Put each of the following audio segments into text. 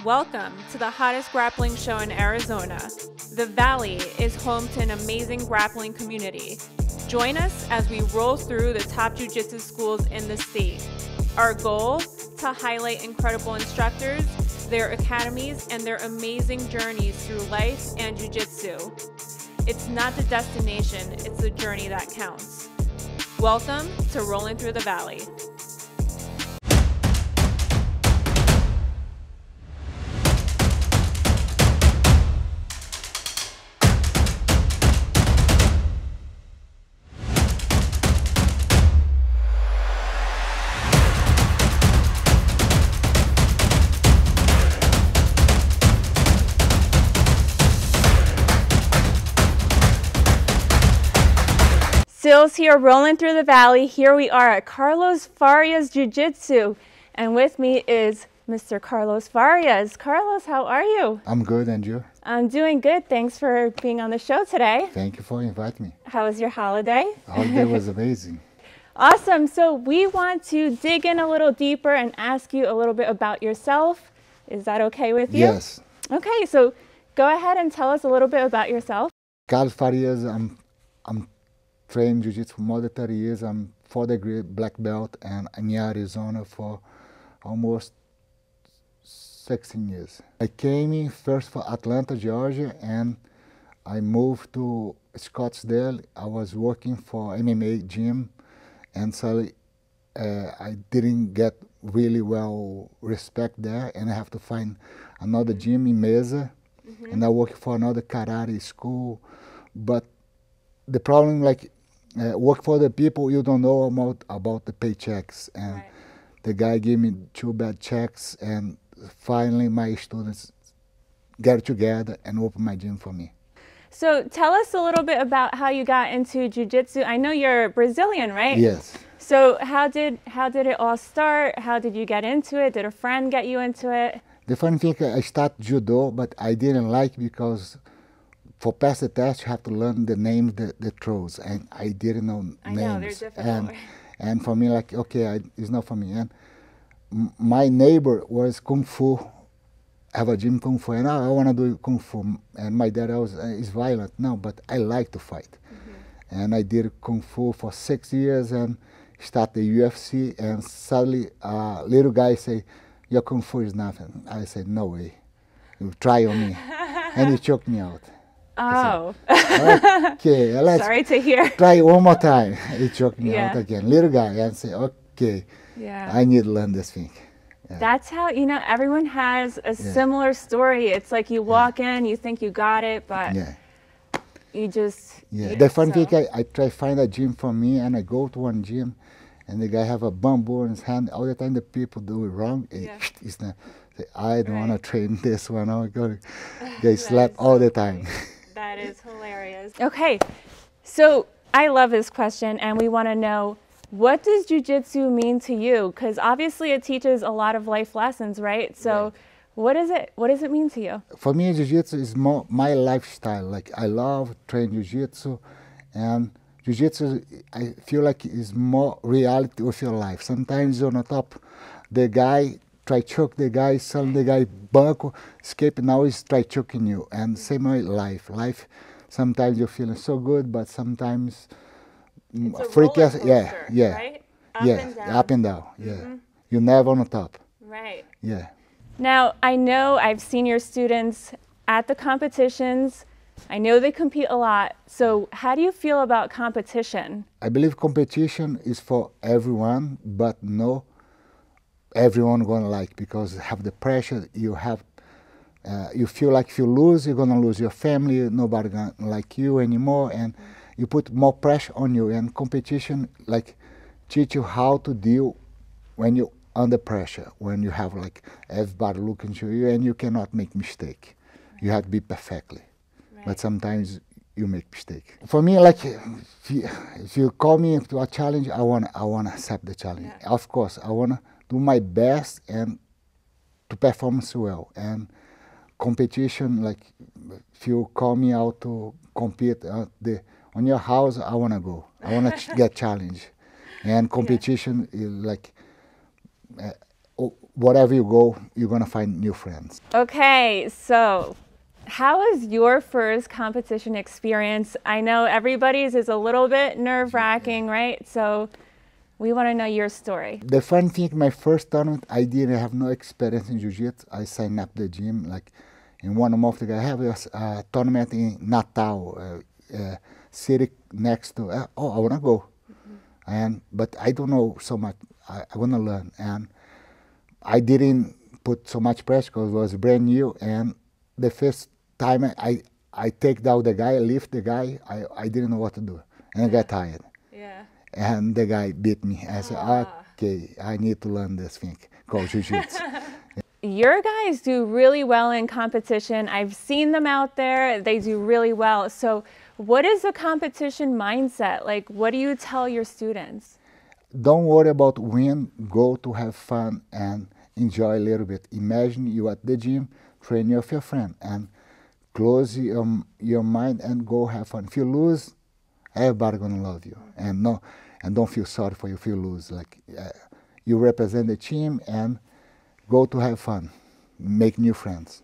Welcome to the hottest grappling show in Arizona. The Valley is home to an amazing grappling community. Join us as we roll through the top jiu-jitsu schools in the state. Our goal? To highlight incredible instructors, their academies, and their amazing journeys through life and jiu-jitsu. It's not the destination, it's the journey that counts. Welcome to Rollin Through the Valley. Stills here, rolling through the valley. Here we are at Carlos Farias Jiu-Jitsu, and with me is Mr. Carlos Farias. Carlos, how are you? I'm good, and you? I'm doing good. Thanks for being on the show today. Thank you for inviting me. How was your holiday? The holiday was amazing. Awesome. So we want to dig in a little deeper and ask you a little bit about yourself. Is that okay with you? Yes. Okay, so go ahead and tell us a little bit about yourself. Carlos Farias, I'm trained Jiu-Jitsu for more than 30 years. I'm 4th-degree black belt, and I'm in Arizona for almost 16 years. I came in first for Atlanta, Georgia, and I moved to Scottsdale. I was working for MMA gym, and so I didn't get really well respect there, and I have to find another gym in Mesa, and I work for another karate school. But the problem, like, work for the people, you don't know about the paychecks, and Right. the guy gave me 2 bad checks, and finally my students get together and open my gym for me. So tell us a little bit about how you got into jiu-jitsu. I know you're Brazilian, right? Yes. So how did it all start? How did you get into it? Did a friend get you into it? The funny thing, I started judo, but I didn't like because for pass the test, you have to learn the names, the throws, and I didn't know names. I know, they're difficult. And for me, like, okay, it's not for me. And my neighbor was Kung Fu, have a gym Kung Fu, and I want to do Kung Fu. And my dad is violent. No, but I like to fight. And I did Kung Fu for 6 years and started the UFC, and suddenly a little guy say, your Kung Fu is nothing. I said, no way. You try on me. And he choked me out. Oh. Okay, let's Sorry to hear. try one more time. He choked me Yeah. out again. Little guy, and say, okay, Yeah. I need to learn this thing. Yeah. That's how, everyone has a similar story. It's like you walk in, you think you got it, but Yeah. you just... Yeah. The funny thing, I try to find a gym for me, and I go to one gym, and the guy have a bamboo in his hand. All the time the people do it wrong. It's not, say, I don't want to train this one. I'm going to get slapped all the time. That is hilarious. Okay, so I love this question, and we want to know, what does jiu-jitsu mean to you? Because obviously it teaches a lot of life lessons, right? So what does it mean to you? For me, jiu-jitsu is more my lifestyle. Like, I love training jiu-jitsu, and jiu-jitsu, I feel like is more reality of your life. Sometimes on the top, the guy try choke the guy, suddenly the guy buckle, escape, now he's try choking you. And same way life. Life, sometimes you're feeling so good, but sometimes It's a freak roller us. coaster, Yeah, right? up and down. Yeah, you're never on the top. Right. Yeah. Now, I know I've seen your students at the competitions. I know they compete a lot. So how do you feel about competition? I believe competition is for everyone, but no everyone gonna like, because have the pressure you have. You feel like if you lose, you're gonna lose your family. Nobody gonna like you anymore, and you put more pressure on you. And competition like teach you how to deal when you under pressure, when you have like everybody looking to you, and you cannot make mistake. You have to be perfectly. But sometimes you make mistake. For me, like if you call me to a challenge, I wanna accept the challenge. Of course, I wanna do my best and to perform well. And competition, like if you call me out to compete on your house, I wanna go. I wanna get challenged. And competition is like wherever you go, you're gonna find new friends. Okay, so how was your first competition experience? I know everybody's is a little bit nerve-wracking, right? So we want to know your story. The fun thing, my first tournament, I didn't have no experience in jiu-jitsu. I signed up the gym, like in 1 month ago, I have a tournament in Natal, city next to, I want to go. But I don't know so much. I want to learn. And I didn't put so much pressure because it was brand new. And the first time I take down the guy, lift the guy, I didn't know what to do. And I got tired. Yeah. And the guy beat me. I said, okay, I need to learn this thing called jiu-jitsu. Your guys do really well in competition. I've seen them out there. They do really well. So what is the competition mindset? Like, what do you tell your students? Don't worry about win. Go to have fun and enjoy a little bit. Imagine you at the gym, training with your friend, and close your mind and go have fun. If you lose, everybody gonna love you. And don't feel sorry for you if you lose. Like you represent the team and go to have fun, make new friends.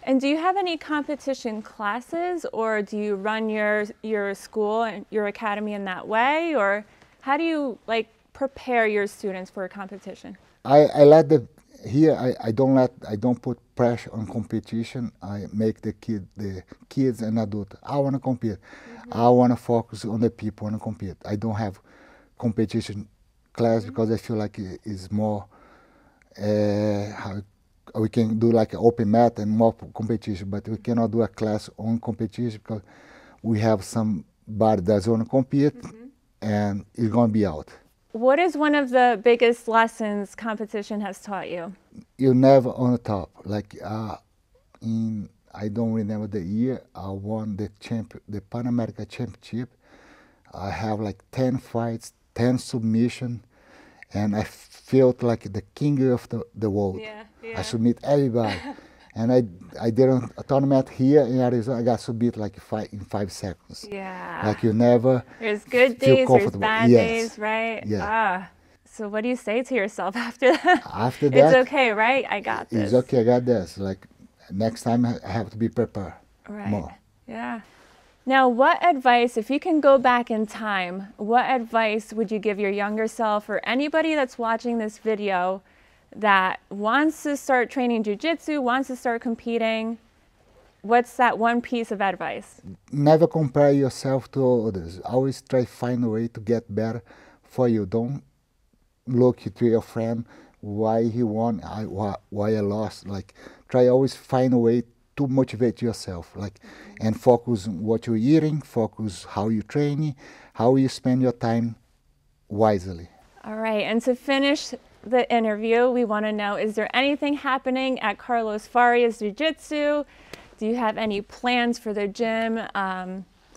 And do you have any competition classes, or do you run your school and your academy in that way, or how do you like prepare your students for a competition? I let I don't put pressure on competition. I make the kids and adults. I want to compete. I want to focus on the people want to compete. I don't have competition class because I feel like it is more. How we can do like an open mat and more competition, but we cannot do a class on competition because we have somebody that's going to compete and is going to be out. What is one of the biggest lessons competition has taught you? You're never on the top. Like I don't remember the year I won the Pan American Championship. I have like 10 fights, 10 submissions. And I felt like the king of the world. Yeah. I submit everybody. And I did a tournament here in Arizona. I got submit like in 5 seconds. Yeah. Like you never There's good feel days, there's bad days, right? Yeah. So what do you say to yourself after that? After that, it's okay, right? I got this. It's okay, I got this. Like next time I have to be prepared more. Yeah. Now, what advice, if you can go back in time, what advice would you give your younger self or anybody that's watching this video that wants to start training jiu-jitsu, wants to start competing? What's that one piece of advice? Never compare yourself to others. Always try to find a way to get better for you. Don't look to your friend why he won, why I lost. Like try always find a way to motivate yourself, like, and focus on what you're eating, focus how you training, how you spend your time wisely. All right, and to finish the interview, we want to know, is there anything happening at Carlos Farias Jiu-Jitsu? Do you have any plans for the gym?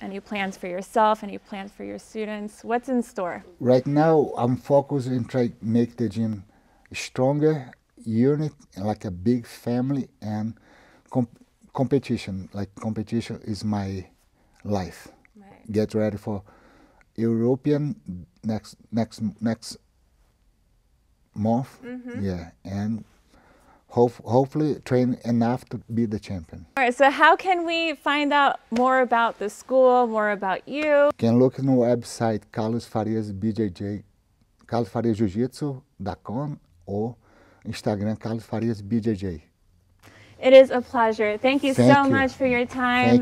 Any plans for yourself? Any plans for your students? What's in store? Right now, I'm focused on trying to make the gym stronger, unit, like a big family, and competition. Like competition is my life. Right. Get ready for European next month. Yeah, and hopefully train enough to be the champion. All right, so how can we find out more about the school, more about you? You can look on the website Carlos Farias BJJ, carlosfariasjiu-jitsu.com, or Instagram Carlos Farias BJJ. It is a pleasure. Thank you so much for your time.